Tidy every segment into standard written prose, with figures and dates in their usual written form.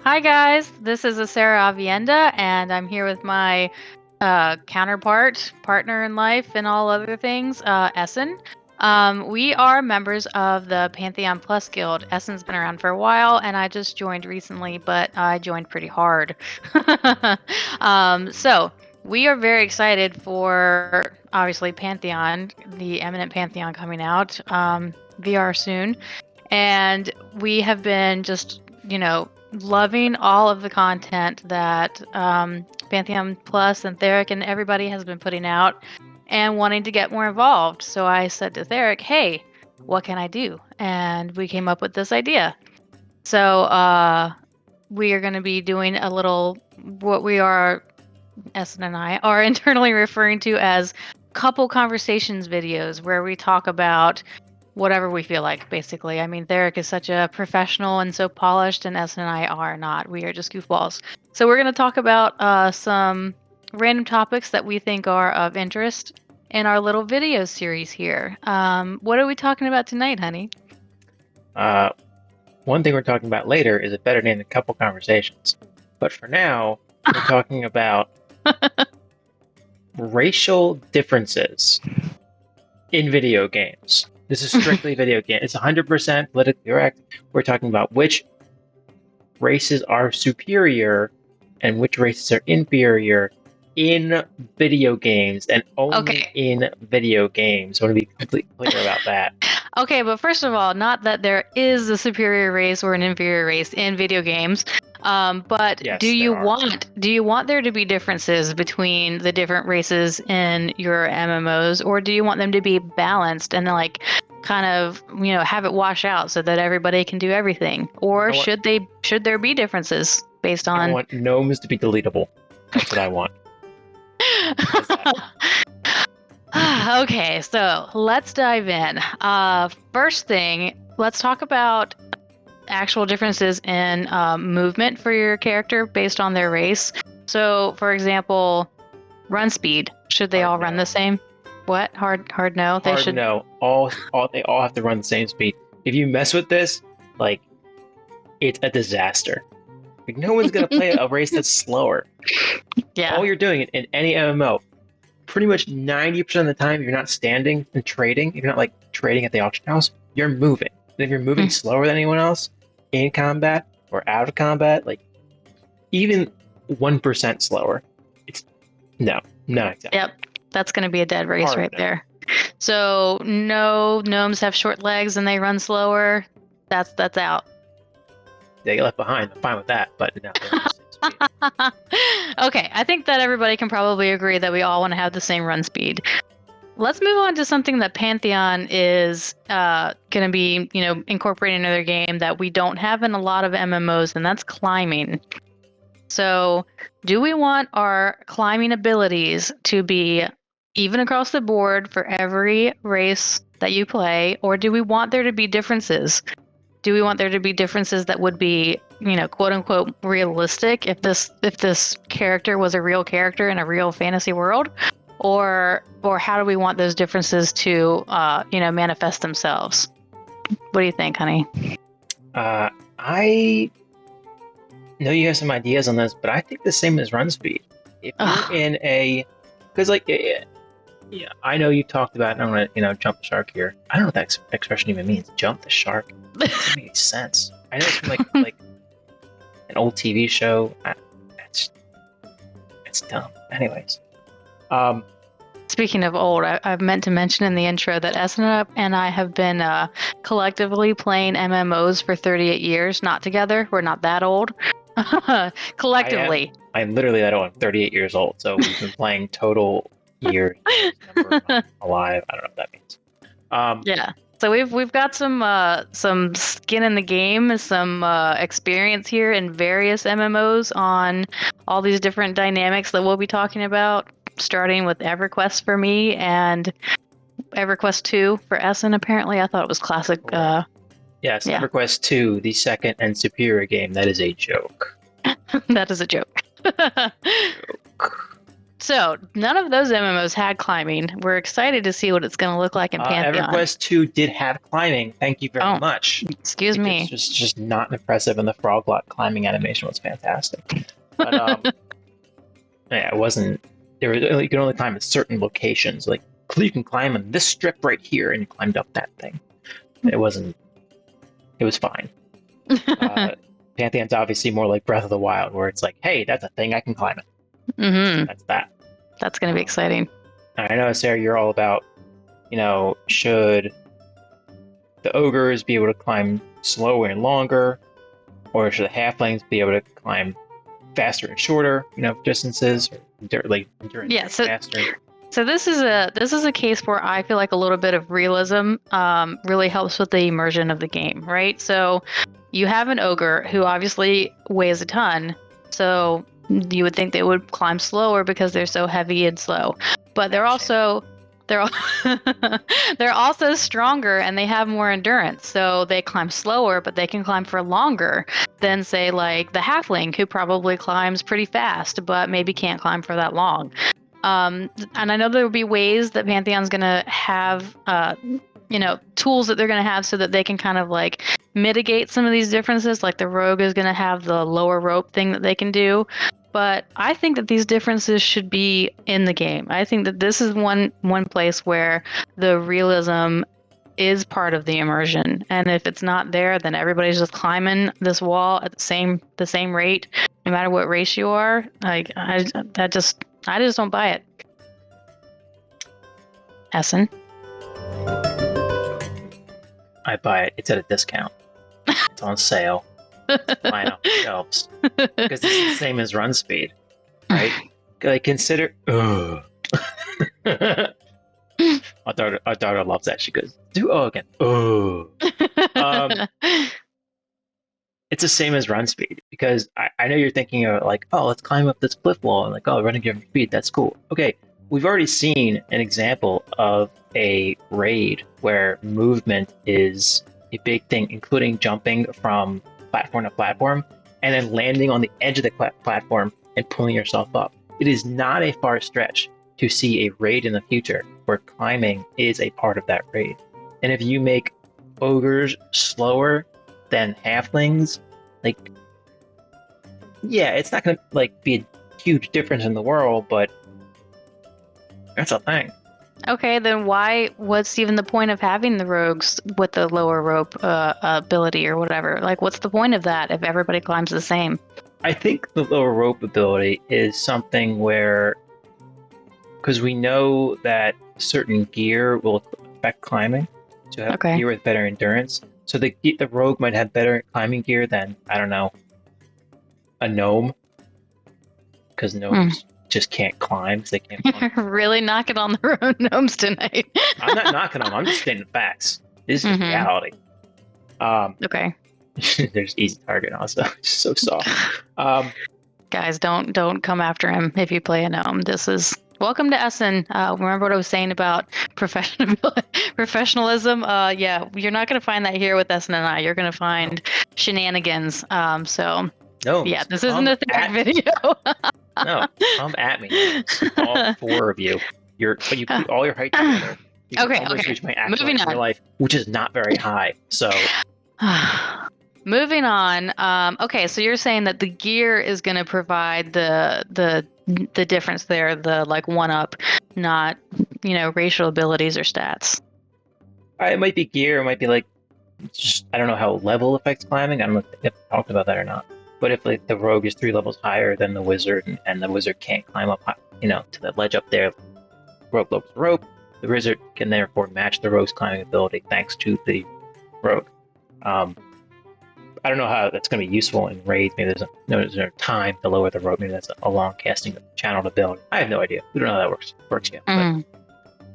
Hi guys, this is Asera Aviendha, and I'm here with my counterpart, partner in life, and all other things, Essen. We are members of the Pantheon Plus Guild. Essen's been around for a while, and I just joined recently, but I joined pretty hard. So we are very excited for obviously Pantheon, the Eminent Pantheon coming out VR soon, and we have been just loving all of the content that Pantheon Plus and Theric and everybody has been putting out and wanting to get more involved. So I said to Theric, hey, what can I do? And we came up with this idea. So we are going to be doing a little, what we are, Essen and I, are internally referring to as couple conversations videos where we talk about whatever we feel like, basically. I mean, Theric is such a professional and so polished, and Essen and I are not. We are just goofballs. So we're going to talk about some random topics that we think are of interest in our little video series here. What are we talking about tonight, honey? One thing we're talking about later is a better name than Couple Conversations. But for now, we're talking about racial differences in video games. This is strictly video game. It's 100% politically correct. We're talking about which races are superior and which races are inferior in video games, and only in video games. I want to be completely clear about that. Okay, but first of all, not that there is a superior race or an inferior race in video games, but Yes, do you want there to be differences between the different races in your MMOs, or do you want them to be balanced and like kind of have it wash out so that everybody can do everything, or should there be differences based on? I want gnomes to be deletable. That's what I want. Okay, so let's dive in. First thing, let's talk about actual differences in movement for your character based on their race. So, for example, run speed. Should they all run the same? What? Hard no? They should. No. They all have to run the same speed. If you mess with this, like, it's a disaster. Like, no one's gonna play a race that's slower. Yeah. All you're doing in any MMO, pretty much 90% of the time, you're not standing and trading. You're not like trading at the auction house. You're moving. And if you're moving slower than anyone else in combat or out of combat, like even 1% slower, it's not acceptable. Yep, that's going to be a dead race right there. So no, gnomes have short legs and they run slower. That's out. They get left behind. I'm fine with that, but no. Okay, I think that everybody can probably agree that we all want to have the same run speed. Let's move on to something that Pantheon is going to be, incorporating into their game that we don't have in a lot of MMOs, and that's climbing. So, do we want our climbing abilities to be even across the board for every race that you play, or do we want there to be differences? Do we want there to be differences that would be, quote unquote, realistic if this character was a real character in a real fantasy world? Or how do we want those differences to, manifest themselves? What do you think, honey? I know you have some ideas on this, but I think the same as run speed. If you're in because yeah, I know you talked about, and I'm gonna, jump the shark here. I don't know what that expression even means. Jump the shark. It doesn't make sense. I know it's from like an old TV show. It's dumb. Anyways. Speaking of old, I've meant to mention in the intro that Essen and I have been collectively playing MMOs for 38 years, not together. We're not that old. Collectively. I'm literally that old. I'm 38 years old, so we've been playing total years. Alive. I don't know what that means. Yeah. So we've got some skin in the game, some experience here in various MMOs on all these different dynamics that we'll be talking about. Starting with EverQuest for me and EverQuest 2 for Essen, apparently. I thought it was classic. Yes, yeah. EverQuest 2, the second and superior game. That is a joke. That is a joke. So none of those MMOs had climbing. We're excited to see what it's going to look like in Pantheon. EverQuest 2 did have climbing. Thank you very Oh, much. excuse me. It's just not impressive, and the Froglot climbing animation was fantastic. But yeah, it wasn't. You could only climb at certain locations. Like you can climb on this strip right here, and you climbed up that thing. It wasn't. It was fine. Pantheon's obviously more like Breath of the Wild, where it's like, hey, that's a thing I can climb it. Mm-hmm. That's that. That's going to be exciting. I know, Sarah, you're all about, should the ogres be able to climb slower and longer, or should the halflings be able to climb faster and shorter, distances, or endurance faster? So this is a case where I feel like a little bit of realism really helps with the immersion of the game, right? So you have an ogre who obviously weighs a ton, so you would think they would climb slower because they're so heavy and slow, but they're also stronger and they have more endurance, so they climb slower, but they can climb for longer than, say, like the halfling, who probably climbs pretty fast but maybe can't climb for that long. And I know there will be ways that Pantheon's going to have, tools that they're going to have so that they can kind of like mitigate some of these differences. Like the rogue is going to have the lower rope thing that they can do. But I think that these differences should be in the game. I think that this is one place where the realism is part of the immersion. And if it's not there, then everybody's just climbing this wall at the same rate, no matter what race you are. Like I just don't buy it. Essen? I buy it. It's at a discount. It's on sale. It's flying off the shelves. Because it's the same as run speed, right? Like, consider... Our daughter loves that. She goes, do again. It's the same as run speed, because I know you're thinking of like, oh, let's climb up this cliff wall, and like, oh, running at speed, that's cool. Okay, we've already seen an example of a raid where movement is a big thing, including jumping from platform to platform and then landing on the edge of the platform and pulling yourself up. It is not a far stretch to see a raid in the future where climbing is a part of that raid. And if you make ogres slower than halflings, like, yeah, it's not going to like be a huge difference in the world, but that's a thing. Okay, then what's even the point of having the rogues with the lower rope ability or whatever? Like, what's the point of that if everybody climbs the same? I think the lower rope ability is something where, because we know that certain gear will affect climbing, so have gear with better endurance. So the rogue might have better climbing gear than, I don't know, a gnome, because gnomes just can't climb. They can't climb. Really knocking on the road gnomes tonight. I'm not knocking them. I'm just stating the facts. This is reality. Okay. There's Easy Target also. Just so soft. Guys, don't come after him if you play a gnome. This is... Welcome to Essen. Remember what I was saying about professionalism? Yeah, you're not going to find that here with Essen and I. You're going to find shenanigans. So, yeah, this isn't a third video. No, come at me. All four of you. You put all your height together. You okay. Reach my actual in real life, which is not very high. So, moving on. Okay, so you're saying that the gear is going to provide the difference there, the like one up, not racial abilities or stats. It might be gear. It might be like, just, I don't know how level affects climbing. I don't know if we talked about that or not. But if like the rogue is 3 levels higher than the wizard, and the wizard can't climb up, to the ledge up there, rogue looks the rope. The wizard can therefore match the rogue's climbing ability thanks to the rogue. I don't know how that's going to be useful in raids. Maybe there's no time to lower the rope. Maybe that's a long casting channeled ability. I have no idea. We don't know how that works yet. But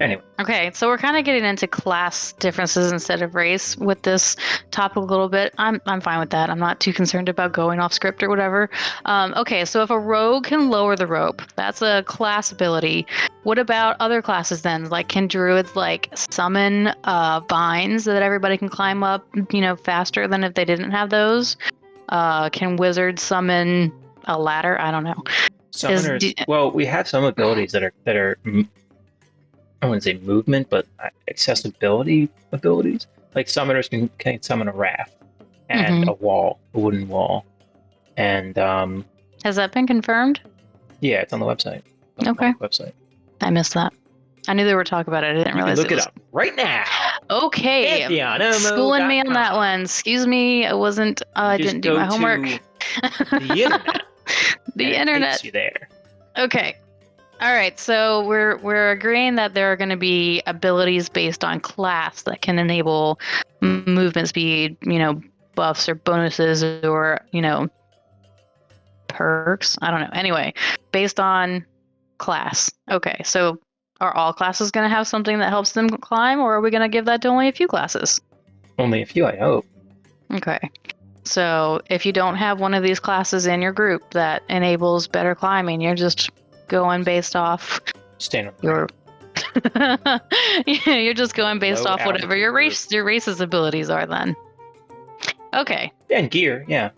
anyway. Okay, so we're kind of getting into class differences instead of race with this topic a little bit. I'm fine with that. I'm not too concerned about going off script or whatever. Okay, so if a rogue can lower the rope, that's a class ability. What about other classes then? Like, can druids like summon vines that everybody can climb up, faster than if they didn't have those? Can wizards summon a ladder? I don't know. Summoners. Well, we have some abilities that are I wouldn't say movement, but accessibility abilities. Like summoners can summon a raft and a wooden wall, and has that been confirmed? Yeah, it's on the website. Okay. Website. I missed that. I knew they were talking about it. I didn't realize look it up right now. Okay. Pantheon, schooling me on that one. Excuse me. I wasn't. I didn't do my homework. The internet. The internet. Takes you there. Okay. All right. So we're agreeing that there are going to be abilities based on class that can enable movement speed. Buffs or bonuses or perks. I don't know. Anyway, based on class. Okay. So are all classes going to have something that helps them climb, or are we going to give that to only a few classes? Only a few, I hope. Okay. So if you don't have one of these classes in your group that enables better climbing, you're just going based off your you're just going based off whatever your race's abilities are then. Okay. And gear, yeah.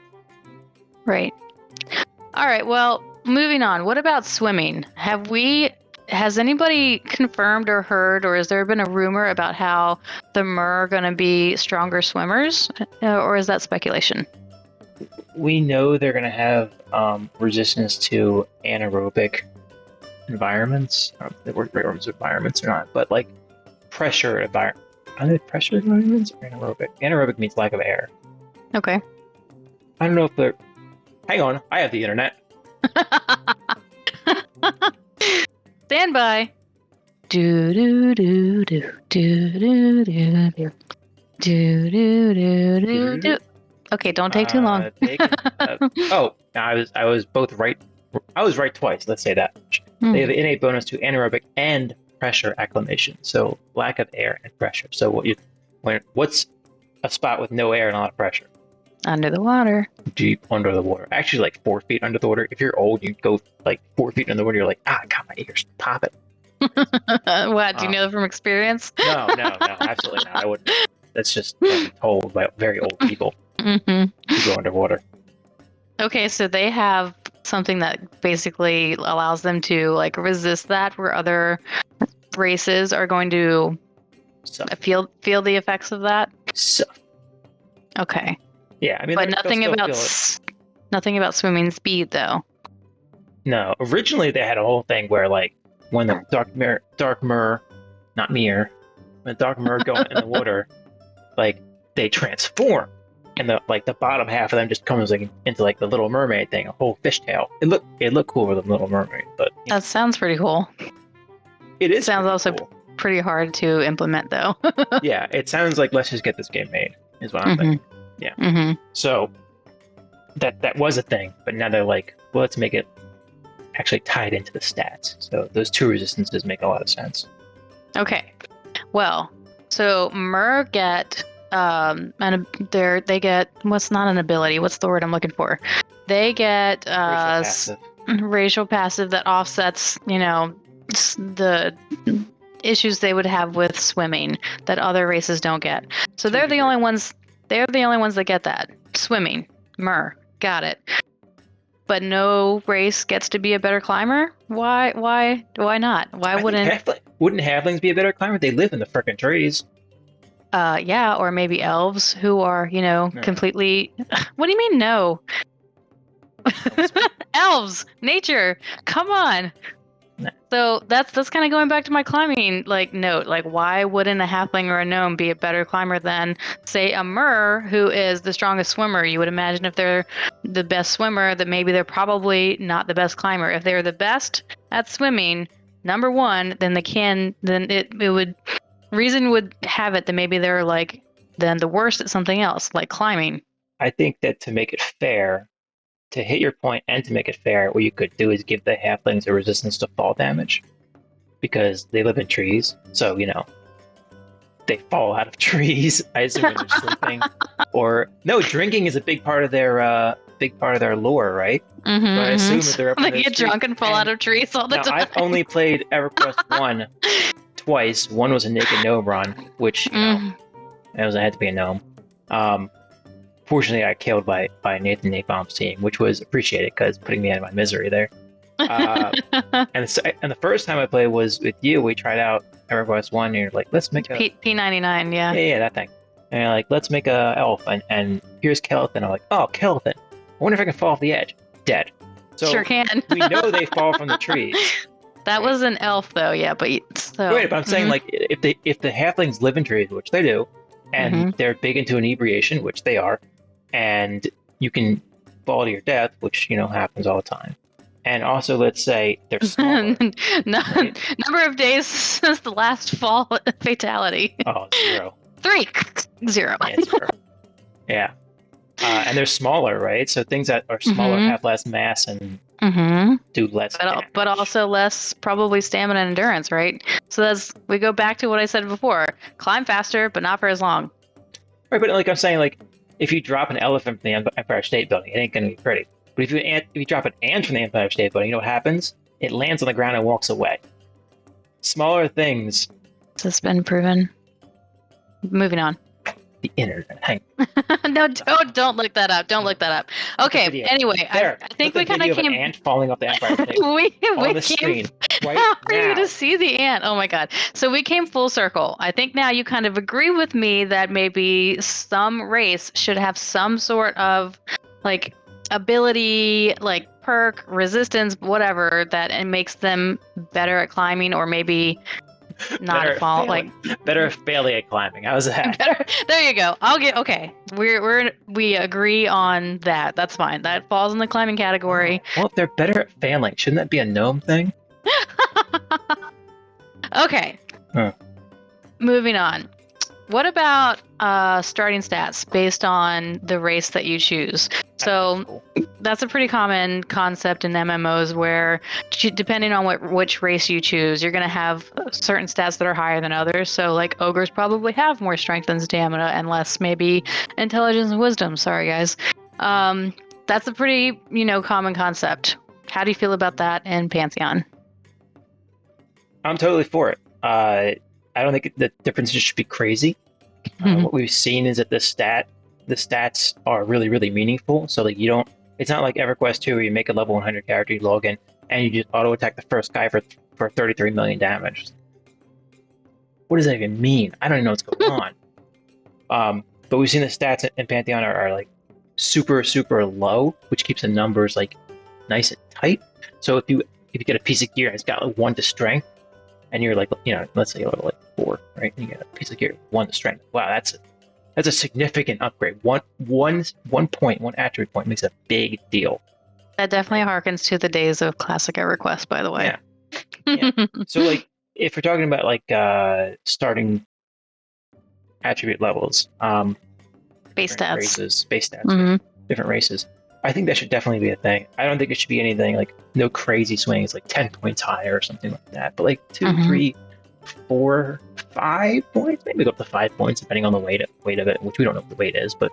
Right. All right, well, moving on. What about swimming? Has anybody confirmed or heard, or has there been a rumor about how the Mer are going to be stronger swimmers, or is that speculation? We know they're going to have resistance to anaerobic environments. I don't know if they work with environments or not, but like pressure environment. Are they pressure environments or anaerobic? Anaerobic means lack of air. Okay. I don't know if they're... Hang on, I have the internet. Stand by. Do do do do do do do do do do do do. Okay, don't take too long. I was both right. I was right twice. Let's say that. They have an innate bonus to anaerobic and pressure acclimation. So lack of air and pressure. So what's a spot with no air and a lot of pressure? Under the water. Deep under the water. Actually, like 4 feet under the water. If you're old, you go like 4 feet under the water. You're like, I got my ears popping. What? Do you know from experience? No, absolutely not. I wouldn't. That's just told by very old people to go underwater. Okay, so they have something that basically allows them to like resist that, where other races are going to feel the effects of that. Okay. Yeah, I mean, but nothing about swimming speed, though. No, originally they had a whole thing where, like, when the dark mer, not mirror, when the dark mer go in the water, like they transform, and the bottom half of them just comes like into like the Little Mermaid thing, a whole fishtail. It looked cool with the Little Mermaid, but that sounds pretty cool. It is. Sounds also cool. Pretty hard to implement, though. Yeah, it sounds like let's just get this game made. Is what I'm thinking. Yeah. So that was a thing, but now they're like, well, let's make it actually tied into the stats. So those two resistances make a lot of sense. Okay. Well, so Mer get they get what's not an ability? What's the word I'm looking for? They get racial passive that offsets, the issues they would have with swimming that other races don't get. So they're the only ones. They're the only ones that get that. Swimming. Mer. Got it. But no race gets to be a better climber? Why not? Wouldn't halflings be a better climber? They live in the frickin' trees. Yeah, or maybe elves who are, completely... What do you mean, no? Elves! Nature! Come on! No. So that's kind of going back to my climbing note. Like, why wouldn't a halfling or a gnome be a better climber than, say, a mer who is the strongest swimmer? You would imagine if they're the best swimmer, that maybe they're probably not the best climber. If they're the best at swimming, number one, then reason would have it that maybe they're then the worst at something else, like climbing. I think that to make it fair, to hit your point and to make it fair, what you could do is give the halflings a resistance to fall damage, because they live in trees. So, they fall out of trees. I assume when they're sleeping. Or no, drinking is a big part of their lore, right? Mm-hmm, so I assume that they're up they get drunk and fall out of trees all the time. I've only played EverQuest 1 twice. One was a naked gnome run, which I had to be a gnome. Fortunately, I got killed by Nathan Napalm's team, which was appreciated because putting me out of my misery there. And the first time I played was with you. We tried out EverQuest 1, and you're like, let's make a... P99, yeah. Yeah, that thing. And you're like, let's make a elf, and here's Kelvin. I'm like, oh, Kelvin. I wonder if I can fall off the edge. Dead. So Sure can. we know they fall from the trees. That was an elf, though, yeah. But Right, but I'm saying, like, if the halflings live in trees, which they do, and they're big into inebriation, which they are, and you can fall to your death, which, happens all the time. And also, let's say they're smaller. Number of days since the last fall fatality. Oh, 0. 3. 0. Yeah, 0. Yeah. And they're smaller, right? So things that are smaller have less mass and do less damage. But also less probably stamina and endurance, right? So we go back to what I said before. Climb faster, but not for as long. Right, but like I'm saying, like, if you drop an elephant from the Empire State Building, it ain't going to be pretty. But if you drop an ant from the Empire State Building, you know what happens? It lands on the ground and walks away. Smaller things. This has been proven. Moving on. The internet. Hang on. No, don't look that up. Don't look that up. Okay. Anyway, I think we kind of came. An ant falling off the Empire State on the screen right now. How are you to see the ant? Oh my god! So we came full circle. I think now you kind of agree with me that maybe some race should have some sort of like ability, like perk, resistance, whatever, that it makes them better at climbing, or maybe not at fall. Like better failing at climbing. How's that? There you go. Okay. We agree on that. That's fine. That falls in the climbing category. Well, if they're better at failing, shouldn't that be a gnome thing? Okay. Moving on. What about starting stats based on the race that you choose? So that's a pretty common concept in MMOs where depending on which race you choose, you're going to have certain stats that are higher than others. So like ogres probably have more strength and stamina and less maybe intelligence and wisdom. Sorry, guys. That's a pretty, common concept. How do you feel about that in Pantheon? I'm totally for it. I don't think the differences should be crazy. What we've seen is that the stats are really, really meaningful. So like it's not like EverQuest 2 where you make a level 100 character, you log in, and you just auto attack the first guy for 33 million damage. What does that even mean? I don't even know what's going on. But we've seen the stats in Pantheon are like super, super low, which keeps the numbers like nice and tight. So if you get a piece of gear and it's got like 1 to strength, and you're like, let's say you're level like 4, right? And you get a piece of gear, 1 to strength. Wow, that's a significant upgrade. One point, 1 attribute point makes a big deal. That definitely harkens to the days of classic EverQuest, by the way. Yeah. So like, if we're talking about like starting attribute levels, base stats, different races. I think that should definitely be a thing. I don't think it should be anything like no crazy swings, like 10 points higher or something like that. But like 2, 3, 4, 5 points, maybe go up to 5 points depending on the weight of it, which we don't know what the weight is. But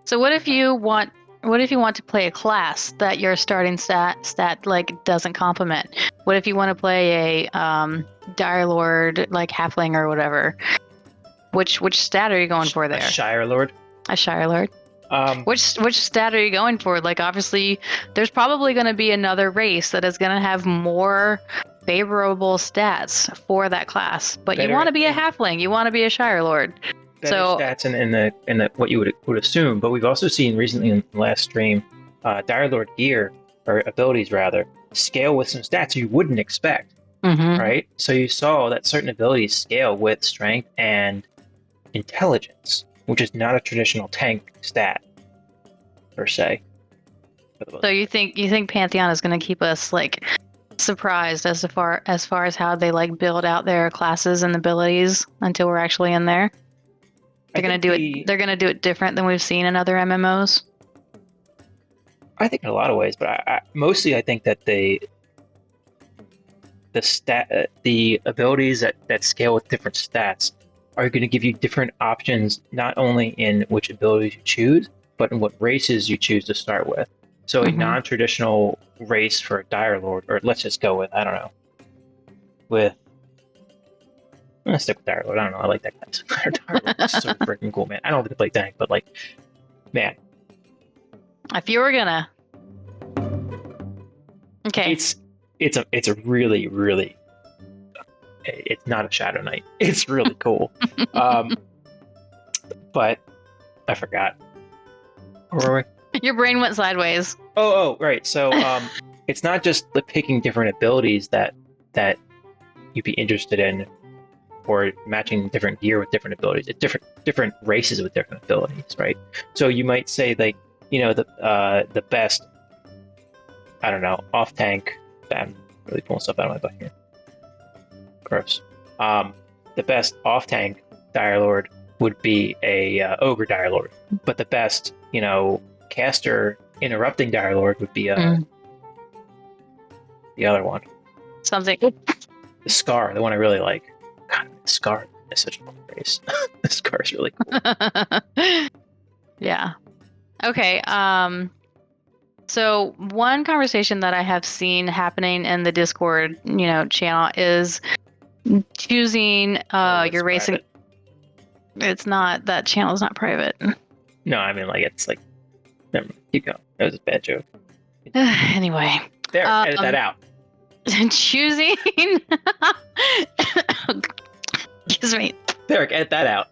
so what if you want to play a class that your starting stat like doesn't complement? What if you want to play a Dire Lord like halfling or whatever? Which stat are you going for there? A Shire Lord. A Shire Lord. Which stat are you going for? Like, obviously, there's probably going to be another race that is going to have more favorable stats for that class. But you want to be a halfling. You want to be a Shire Lord. Better stats in the what you would assume. But we've also seen recently in the last stream, Dire Lord gear or abilities rather scale with some stats you wouldn't expect. Right? So you saw that certain abilities scale with strength and intelligence, which is not a traditional tank stat per se. So you think Pantheon is going to keep us like surprised as far as how they like build out their classes and abilities until we're actually in there? They're going to do it. They're going to do it different than we've seen in other MMOs. I think in a lot of ways, but mostly I think that the abilities that scale with different stats are going to give you different options, not only in which abilities you choose, but in what races you choose to start with. So a non-traditional race for a Dire Lord, or let's just go with, I don't know, I'm going to stick with Dire Lord. I don't know, I like that guy. Dire Lord is so freaking cool, man. I don't have to play tank, but like, man. If you were gonna. Okay. It's a really, really, it's not a Shadow Knight. It's really cool. But I forgot. Where were we? Your brain went sideways. Oh, right. So it's not just the picking different abilities that you'd be interested in, or matching different gear with different abilities. It's different races with different abilities, right? So you might say, like, the best, I don't know, off tank. I'm really pulling stuff out of my butt here. Gross. The best off tank Dire Lord would be a ogre Dire Lord, but the best, caster interrupting Dire Lord would be the other one. Something. The Scar, the one I really like. God, the Scar is such a cool race. The Scar is really cool. Yeah. Okay. So one conversation that I have seen happening in the Discord, channel is choosing your racing. Private. It's not, that channel is not private. No, I mean, like, it's like, never mind, keep going. That was a bad joke. Anyway. There, edit that out. Choosing. Excuse me. Derek, edit that out.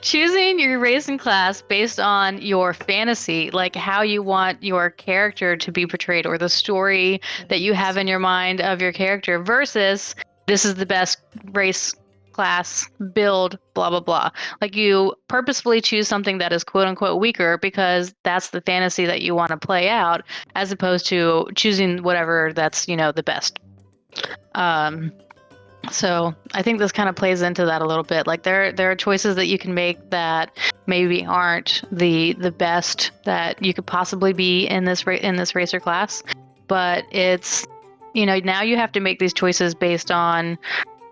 Choosing your racing class based on your fantasy, like how you want your character to be portrayed, or the story that you have in your mind of your character, versus this is the best race class build, blah blah blah. Like, you purposefully choose something that is quote unquote weaker because that's the fantasy that you want to play out, as opposed to choosing whatever that's the best. So I think this kind of plays into that a little bit. Like, there are choices that you can make that maybe aren't the best that you could possibly be in this racer class, but it's now you have to make these choices based on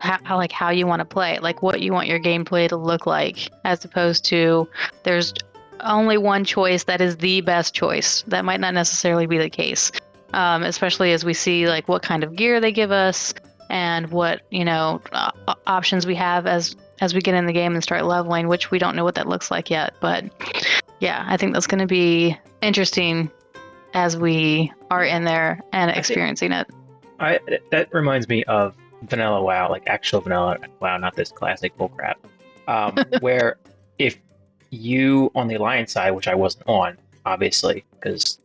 how you want to play, like what you want your gameplay to look like, as opposed to there's only one choice that is the best choice. That might not necessarily be the case, especially as we see like what kind of gear they give us and what options we have as we get in the game and start leveling, which we don't know what that looks like yet. But yeah, I think that's going to be interesting as we are in there and experiencing it. That reminds me of vanilla WoW, like actual vanilla WoW, not this classic bullcrap. Where if you on the Alliance side, which I wasn't on, obviously, because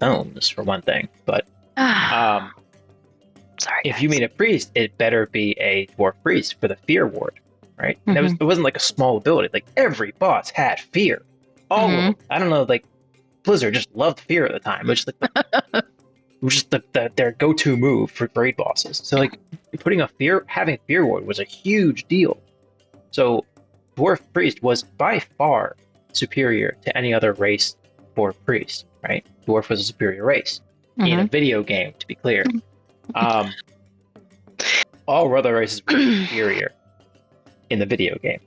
bones for one thing, but sorry, if guys. you made a priest, it better be a dwarf priest for the fear ward, right? And it wasn't like a small ability. Like, every boss had fear. All of them. I don't know, like, Blizzard just loved fear at the time, which was just their go-to move for raid bosses. So, like, having fear ward was a huge deal. So dwarf priest was by far superior to any other race for priest, right? Dwarf was a superior race in a video game, to be clear. All other races were superior in the video game.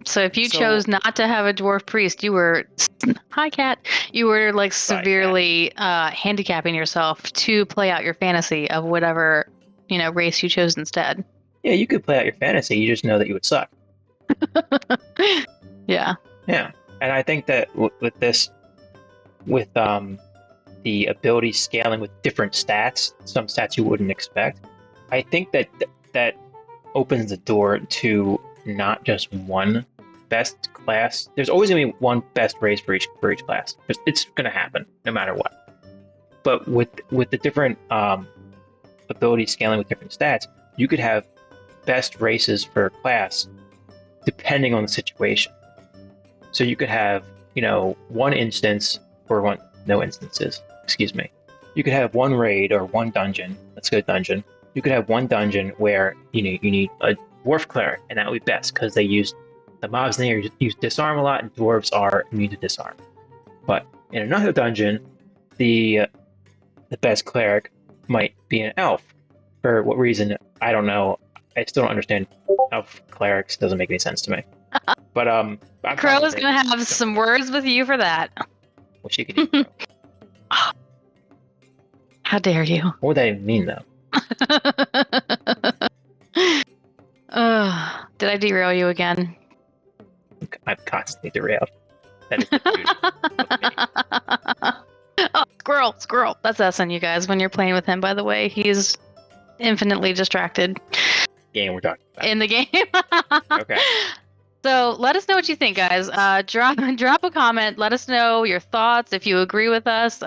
So if you chose not to have a dwarf priest, you were hi cat. You were like severely handicapping yourself to play out your fantasy of whatever race you chose instead. Yeah, you could play out your fantasy. You just know that you would suck. Yeah. Yeah, and I think that with the ability scaling with different stats, some stats you wouldn't expect, I think that opens the door to not just one best class. There's always going to be one best race for each class. It's going to happen no matter what. But with the different ability scaling with different stats, you could have best races for a class depending on the situation. So you could have, one instance, or no instances, excuse me. You could have one raid or one dungeon. Let's go dungeon. You could have one dungeon where you need a dwarf cleric, and that would be best because the mobs in there use disarm a lot, and dwarves are immune to disarm. But in another dungeon, the best cleric might be an elf. For what reason, I don't know. I still don't understand elf clerics. Doesn't make any sense to me. But Crow's gonna have some words with you for that. Well, she can eat crow. How dare you? What would that even mean, though? Did I derail you again? I'm constantly derailed. That is the beauty of me. Squirrel. That's Essen, you guys. When you're playing with him, by the way, he's infinitely distracted. Game we're talking about. In the game. Okay. So let us know what you think, guys. Drop a comment. Let us know your thoughts if you agree with us.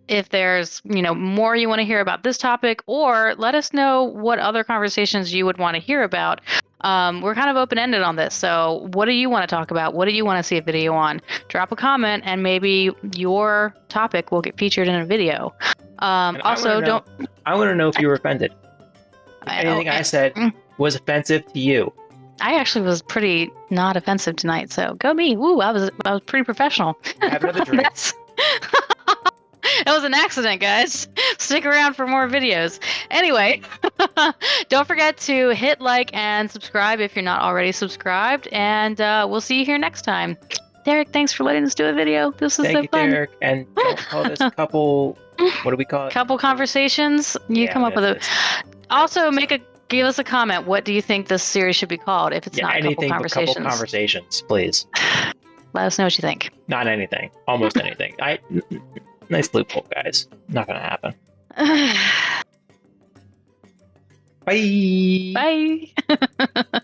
If there's more you want to hear about this topic, or let us know what other conversations you would want to hear about. We're kind of open-ended on this. So what do you want to talk about? What do you want to see a video on? Drop a comment, and maybe your topic will get featured in a video. Also, I want to know if you were offended. Anything I said was offensive to you. I actually was pretty not offensive tonight, so go me. Woo, I was pretty professional. Have another drink. It was an accident, guys. Stick around for more videos. Anyway, don't forget to hit like and subscribe if you're not already subscribed, and we'll see you here next time. Derek, thanks for letting us do a video. This was so fun. Thank you, Derek. And don't call this couple... What do we call it? Couple conversations. You come up with a... Also, give us a comment. What do you think this series should be called if it's not anything Couple Conversations? Couple Conversations, please. Let us know what you think. Not anything. Almost anything. Nice loophole, guys. Not gonna happen. Bye. Bye.